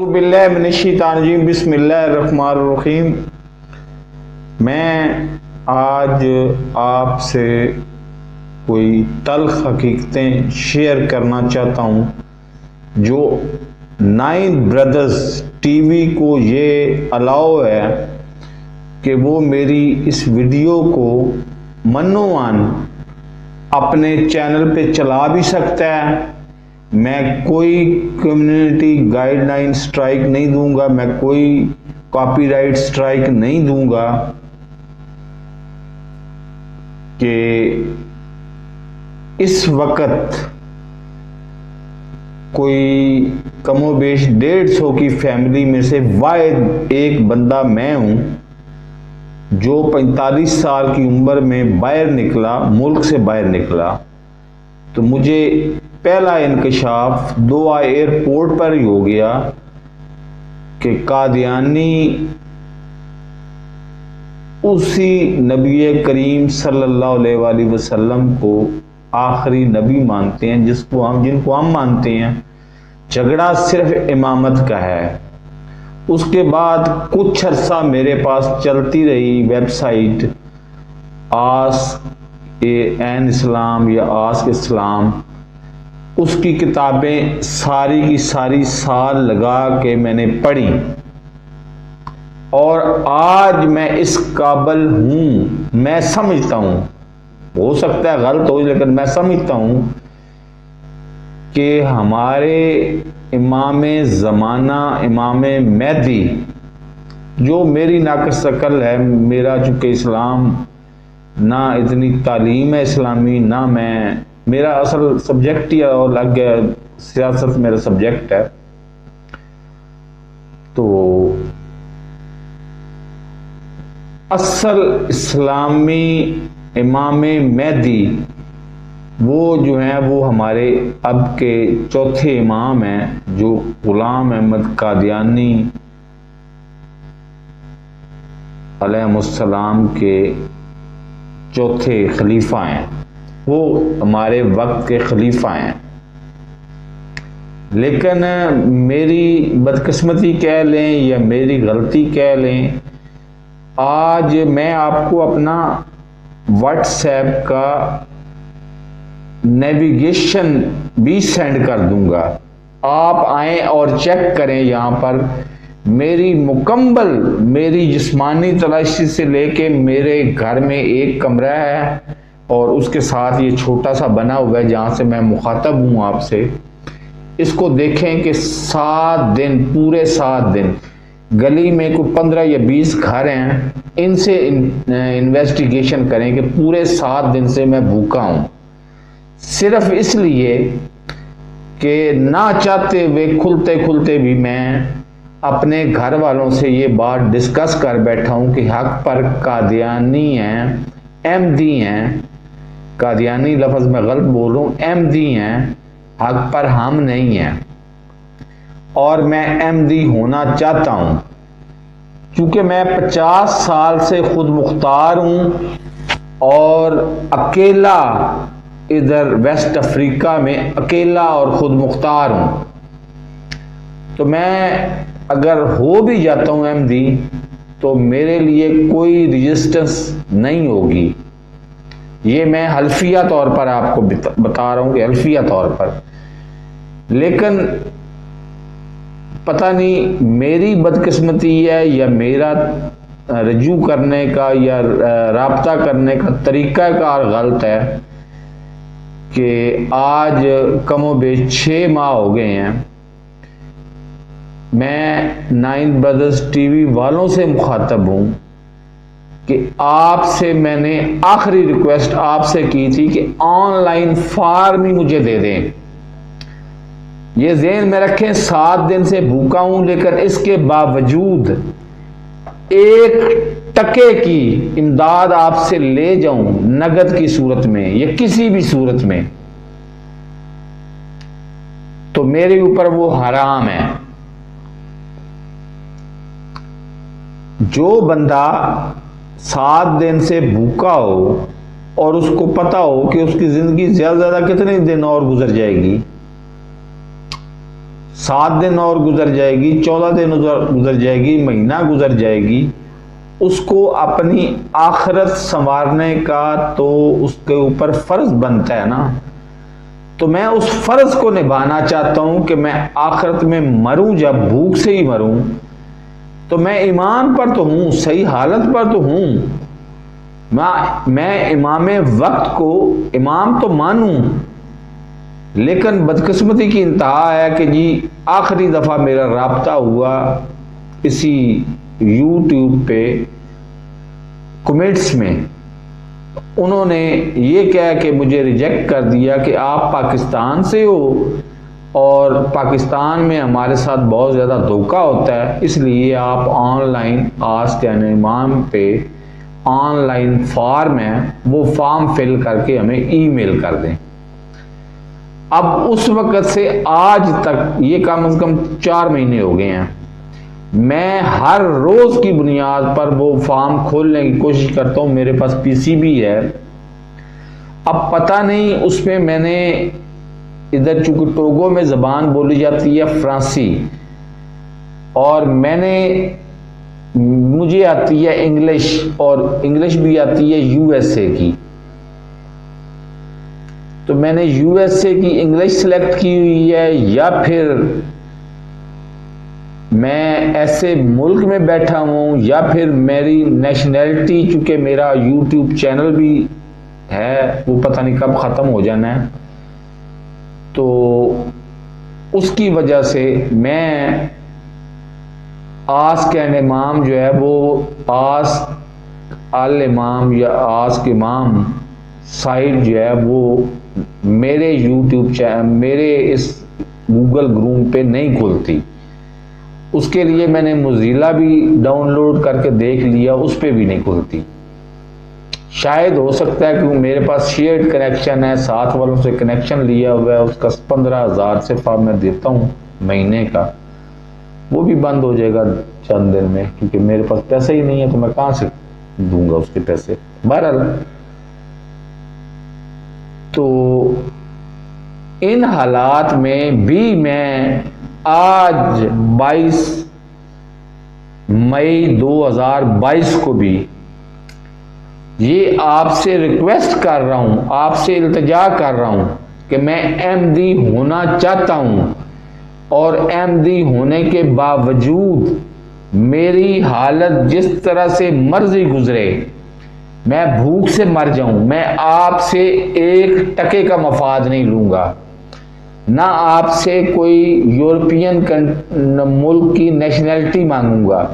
औज़ुबिल्लाहिमिनश्शैतानिर्रजीम बिस्मिल्लाहिर्रहमानिर्रहीम। मैं आज आपसे कोई तल्ख़ हकीकतें शेयर करना चाहता हूँ जो नाइन ब्रदर्स टीवी को ये अलाउ है कि वो मेरी इस वीडियो को मनोमान अपने चैनल पे चला भी सकता है। मैं कोई कम्युनिटी गाइडलाइन स्ट्राइक नहीं दूंगा, मैं कोई कॉपीराइट स्ट्राइक नहीं दूंगा कि इस वक्त कोई कमोबेश 150 की फैमिली में से वाहिद एक बंदा मैं हूं जो 45 साल की उम्र में बाहर निकला, मुल्क से बाहर निकला। तो मुझे पहला इंकशाफ दोहा एयरपोर्ट पर ही हो गया कि कादियानी उसी नबी करीम सल्लल्लाहु अलैहि वसल्लम को आखिरी नबी मानते हैं, जिनको हम मानते हैं। झगड़ा सिर्फ इमामत का है। उसके बाद कुछ अर्सा मेरे पास चलती रही वेबसाइट आस्क एन इस्लाम या आस्क इस्लाम। उसकी किताबें सारी की सारी साल लगा के मैंने पढ़ी और आज मैं इस काबिल हूं। मैं समझता हूं, हो सकता है गलत हो, लेकिन मैं समझता हूं कि हमारे इमाम ज़माना इमाम मेहदी, जो मेरी नाक़िस शकल है, मेरा चूँकि इस्लाम ना इतनी तालीम है इस्लामी, ना मेरा असल सब्जेक्ट ही और अलग है, सियासत मेरा सब्जेक्ट है। तो असल इस्लामी इमाम मेहदी वो जो हैं वो हमारे अब के चौथे इमाम हैं, जो गुलाम अहमद कादियानी अलैहिस्सलाम के चौथे खलीफा हैं। वो हमारे वक्त के खलीफा हैं। लेकिन मेरी बदकिस्मती कह लें या मेरी गलती कह लें, आज मैं आपको अपना व्हाट्सएप का नेविगेशन भी सेंड कर दूंगा। आप आएँ और चेक करें। यहाँ पर मेरी मुकम्मल मेरी जिस्मानी तलाशी से लेके मेरे घर में एक कमरा है और उसके साथ ये छोटा सा बना हुआ है जहाँ से मैं मुखातब हूँ आपसे। इसको देखें कि 7 दिन, पूरे 7 दिन गली में कोई 15 या 20 घर हैं, इनसे इन्वेस्टिगेशन करें कि पूरे 7 दिन से मैं भूखा हूँ, सिर्फ इसलिए कि ना चाहते हुए खुलते खुलते भी मैं अपने घर वालों से ये बात डिस्कस कर बैठा हूँ कि हक पर कादियानी हैं, अहमदी हैं। कादियानी लफ्ज़ मैं गलत बोल रहा हूँ, अहमदी हैं, हक पर हम नहीं हैं। और मैं अहमदी होना चाहता हूँ क्योंकि मैं 50 साल से खुद मुख्तार हूँ और अकेला इधर वेस्ट अफ्रीका में अकेला और खुद मुख्तार हूँ। तो मैं अगर हो भी जाता हूँ अहमदी तो मेरे लिए कोई रेजिस्टेंस नहीं होगी। ये मैं हल्फिया तौर पर आपको बता रहा हूँ कि हल्फिया तौर पर। लेकिन पता नहीं मेरी बदकिस्मती है या मेरा रजू करने का या राब्ता करने का तरीक़ाकार गलत है कि आज कमोबेश 6 माह हो गए हैं मैं नाइन ब्रदर्स टीवी वालों से मुखातब हूँ कि आपसे मैंने आखिरी रिक्वेस्ट आपसे की थी कि ऑनलाइन फॉर्म ही मुझे दे दें। ये ज़हन में रखें, 7 दिन से भूखा हूं, लेकिन इसके बावजूद 1 टके की इमदाद आपसे ले जाऊं नगद की सूरत में या किसी भी सूरत में, तो मेरे ऊपर वो हराम है। जो बंदा 7 दिन से भूखा हो और उसको पता हो कि उसकी जिंदगी ज्यादा से ज्यादा कितने दिन और गुजर जाएगी, 7 दिन और गुजर जाएगी, 14 दिन गुजर जाएगी, महीना गुजर जाएगी, उसको अपनी आखिरत संवारने का तो उसके ऊपर फर्ज बनता है ना। तो मैं उस फर्ज को निभाना चाहता हूं कि मैं आखिरत में मरूं, जब भूख से ही मरूं, तो मैं ईमान पर तो हूं, सही हालत पर तो हूं, मैं इमाम वक्त को इमाम तो मानूं, लेकिन बदकिस्मती की इंतहा है कि जी आखिरी दफ़ा मेरा राब्ता हुआ इसी यूट्यूब पे कमेंट्स में, उन्होंने ये कहा कि मुझे रिजेक्ट कर दिया कि आप पाकिस्तान से हो और पाकिस्तान में हमारे साथ बहुत ज़्यादा धोखा होता है, इसलिए आप ऑनलाइन आस्क एन इमाम पे ऑनलाइन फॉर्म है, वो फॉर्म फिल करके हमें ईमेल कर दें। अब उस वक़्त से आज तक ये कम से कम 4 महीने हो गए हैं, मैं हर रोज़ की बुनियाद पर वो फॉर्म खोलने की कोशिश करता हूँ। मेरे पास पीसी भी है। अब पता नहीं उसमें मैंने इधर चूंकि टोगो में ज़बान बोली जाती है फ्रांसी, और मुझे आती है इंग्लिश, और इंग्लिश भी आती है यूएसए की, तो मैंने यूएसए की इंग्लिश सेलेक्ट की हुई है, या फिर मैं ऐसे मुल्क में बैठा हूँ, या फिर मेरी नेशनैलिटी, चूंकि मेरा यूट्यूब चैनल भी है वो पता नहीं कब ख़त्म हो जाना है, तो उसकी वजह से मैं आस्क एन इमाम जो है वो आस्क अल इमाम या आस्क इमाम साइट जो है वो मेरे यूट्यूब चैनल, मेरे इस गूगल ग्रूम पे नहीं खुलती। उसके लिए मैंने मोज़िला भी डाउनलोड करके देख लिया, उस पर भी नहीं खुलती। शायद हो सकता है कि मेरे पास शेयर्ड कनेक्शन है, साथ वालों से कनेक्शन लिया हुआ है, उसका 15,000 सिर्फ मैं देता हूँ महीने का, वो भी बंद हो जाएगा चंद दिन में, क्योंकि मेरे पास पैसा ही नहीं है, तो मैं कहाँ से दूंगा उसके पैसे। बहरहाल, तो इन हालात में भी मैं आज 22 मई 2022 को भी ये आपसे रिक्वेस्ट कर रहा हूं, आपसे इल्तिजा कर रहा हूं कि मैं एमडी होना चाहता हूं, और एमडी होने के बावजूद मेरी हालत जिस तरह से मर्जी गुजरे, मैं भूख से मर जाऊं, मैं आपसे 1 टके का मफाद नहीं लूंगा, ना आपसे कोई यूरोपियन मुल्क की नेशनैलिटी मांगूंगा।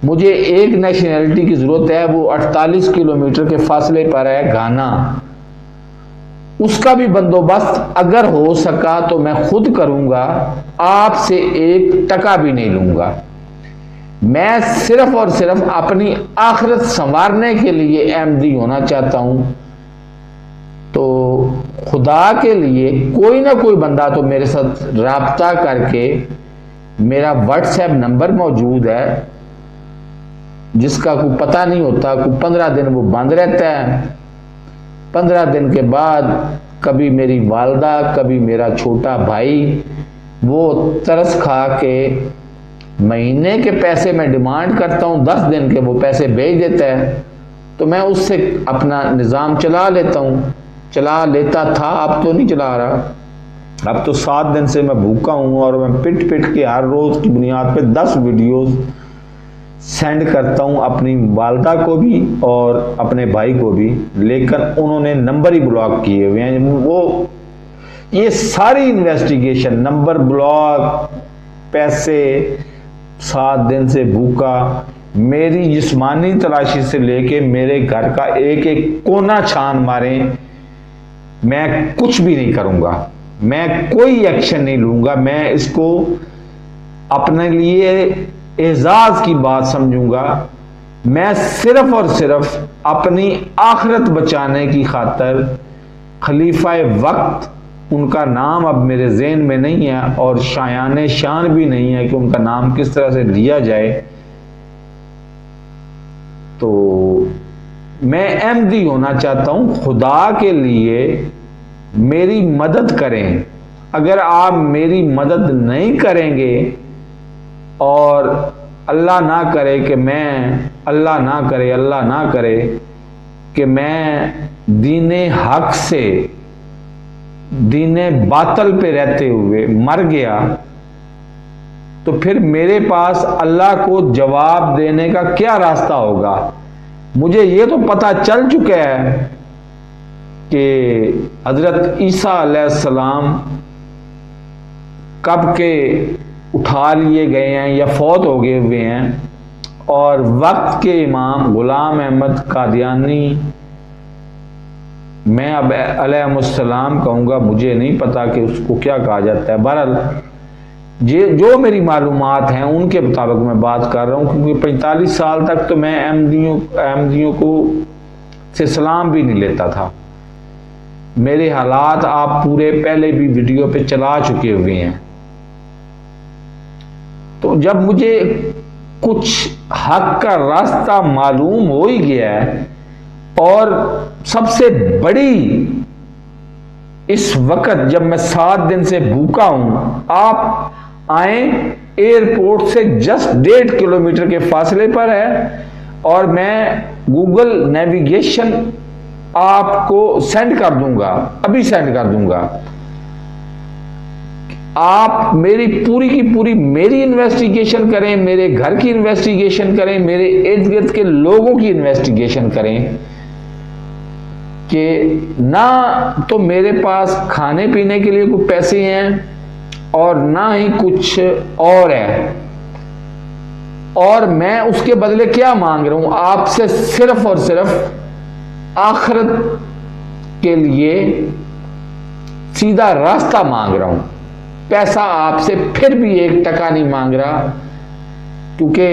मुझे एक नेशनैलिटी की ज़रूरत है, वो 48 किलोमीटर के फासले पर है, घाना। उसका भी बंदोबस्त अगर हो सका तो मैं खुद करूंगा, आपसे 1 टका भी नहीं लूंगा। मैं सिर्फ और सिर्फ अपनी आखिरत संवारने के लिए एमडी होना चाहता हूं। तो खुदा के लिए कोई ना कोई बंदा तो मेरे साथ राब्ता करके, मेरा व्हाट्सएप नंबर मौजूद है, जिसका कोई पता नहीं होता, कोई 15 दिन वो बंद रहता है। 15 दिन के बाद कभी मेरी वालदा, कभी मेरा छोटा भाई, वो तरस खा के महीने के पैसे मैं डिमांड करता हूँ, 10 दिन के वो पैसे भेज देता है, तो मैं उससे अपना निज़ाम चला लेता हूँ, चला लेता था, अब तो नहीं चला रहा। अब तो 7 दिन से मैं भूखा हूँ, और मैं पिट पिट के हर रोज़ की बुनियाद पे 10 वीडियोस सेंड करता हूँ अपनी वालदा को भी और अपने भाई को भी, लेकिन उन्होंने नंबर ही ब्लॉक किए हुए हैं। वो ये सारी इन्वेस्टिगेशन, नंबर ब्लॉक, पैसे, 7 दिन से भूखा, मेरी जिस्मानी तलाशी से लेके मेरे घर का एक एक कोना छान मारे, मैं कुछ भी नहीं करूंगा, मैं कोई एक्शन नहीं लूंगा। मैं इसको अपने लिए एजाज की बात समझूंगा। मैं सिर्फ और सिर्फ अपनी आखिरत बचाने की खातर खलीफा वक्त, उनका नाम अब मेरे ज़हन में नहीं है, और शायान शान भी नहीं है कि उनका नाम किस तरह से लिया जाए, तो मैं एमडी होना चाहता हूं। खुदा के लिए मेरी मदद करें, अगर आप मेरी मदद नहीं करेंगे और अल्लाह ना करे कि मैं दीने हक से दीने बातल पे रहते हुए मर गया, तो फिर मेरे पास अल्लाह को जवाब देने का क्या रास्ता होगा। मुझे ये तो पता चल चुका है कि हजरत ईसा अलैहिस्सलाम कब के उठा लिए गए हैं या फौत हो गए हुए हैं, और वक्त के इमाम गुलाम अहमद कादियानी, मैं अब अलैहिस्सलाम कहूँगा, मुझे नहीं पता कि उसको क्या कहा जाता है। बहरहाल जो मेरी मालूमात हैं उनके मुताबिक मैं बात कर रहा हूँ, क्योंकि 45 साल तक तो मैं अहमदियों को से सलाम भी नहीं लेता था। मेरे हालात आप पूरे पहले भी वीडियो पे चला चुके हुए हैं। तो जब मुझे कुछ हक का रास्ता मालूम हो ही गया है, और सबसे बड़ी इस वक्त जब मैं 7 दिन से भूखा हूं, आप आए एयरपोर्ट से जस्ट 1.5 किलोमीटर के फासले पर है, और मैं गूगल नेविगेशन आपको सेंड कर दूंगा, अभी सेंड कर दूंगा। आप मेरी पूरी की पूरी मेरी इन्वेस्टिगेशन करें, मेरे घर की इन्वेस्टिगेशन करें, मेरे इर्द गिर्द के लोगों की इन्वेस्टिगेशन करें कि ना तो मेरे पास खाने पीने के लिए कुछ पैसे हैं और ना ही कुछ और है, और मैं उसके बदले क्या मांग रहा हूं आपसे, सिर्फ और सिर्फ आखिरत के लिए सीधा रास्ता मांग रहा हूं। पैसा आपसे फिर भी 1 टका नहीं मांग रहा, क्योंकि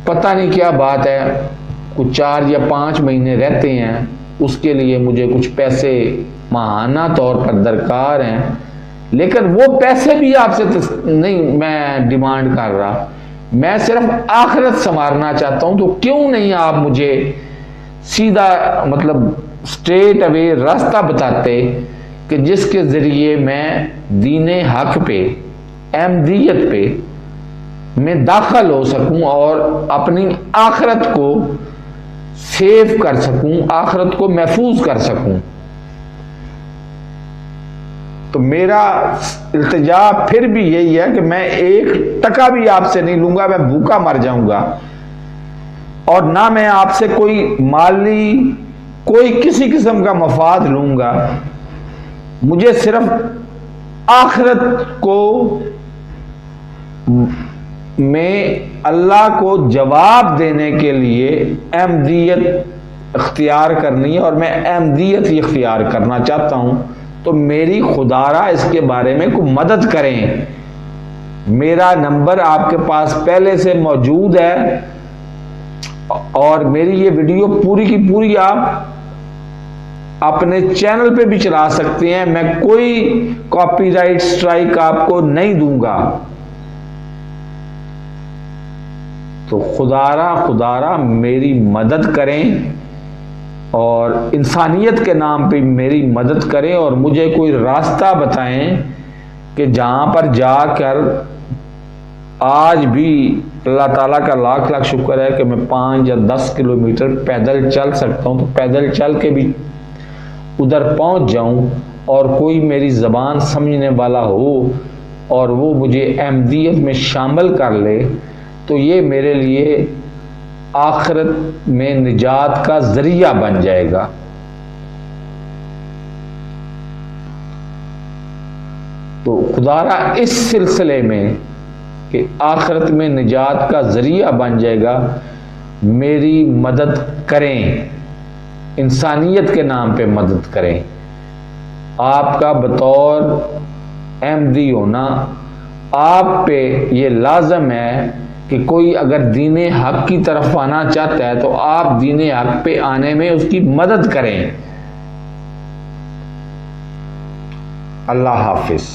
पता नहीं क्या बात है, कुछ 4 या 5 महीने रहते हैं, उसके लिए मुझे कुछ पैसे माहाना तौर पर दरकार हैं। लेकिन वो पैसे भी आपसे नहीं मैं डिमांड कर रहा, मैं सिर्फ आखिरत संवारना चाहता हूं। तो क्यों नहीं आप मुझे सीधा मतलब स्ट्रेट अवे रास्ता बताते कि जिसके जरिए मैं दीने हक पे, अहमदियत पे मैं दाखिल हो सकूं और अपनी आखिरत को सेव कर सकूं, आखिरत को महफूज कर सकूं। तो मेरा इल्तिजा फिर भी यही है कि मैं 1 टका भी आपसे नहीं लूंगा, मैं भूखा मर जाऊंगा, और ना मैं आपसे कोई माली कोई किसी किस्म का मफाद लूंगा। मुझे सिर्फ आखिरत को में अल्लाह को जवाब देने के लिए अहमदियत इख्तियार करनी है, और मैं अहमदियत ही इख्तियार करना चाहता हूं। तो मेरी खुदारा इसके बारे में कोई मदद करें। मेरा नंबर आपके पास पहले से मौजूद है, और मेरी ये वीडियो पूरी की पूरी आप अपने चैनल पे भी चला सकते हैं। मैं कोई कॉपीराइट स्ट्राइक आपको नहीं दूंगा। तो खुदारा मेरी मदद करें, और इंसानियत के नाम पे मेरी मदद करें, और मुझे कोई रास्ता बताएं कि जहां पर जाकर आज भी अल्लाह ताला का लाख लाख शुक्र है कि मैं 5 या 10 किलोमीटर पैदल चल सकता हूं। तो पैदल चल के भी उधर पहुंच जाऊं, और कोई मेरी ज़बान समझने वाला हो और वो मुझे अहमदियत में शामिल कर ले, तो ये मेरे लिए आखिरत में निजात का जरिया बन जाएगा। तो खुदारा इस सिलसिले में कि आखिरत में निजात का जरिया बन जाएगा, मेरी मदद करें, इंसानियत के नाम पे मदद करें। आपका बतौर अहमदी होना आप पे ये लाजम है कि कोई अगर दीने हक की तरफ आना चाहता है तो आप दीने हक पे आने में उसकी मदद करें। अल्लाह हाफिज।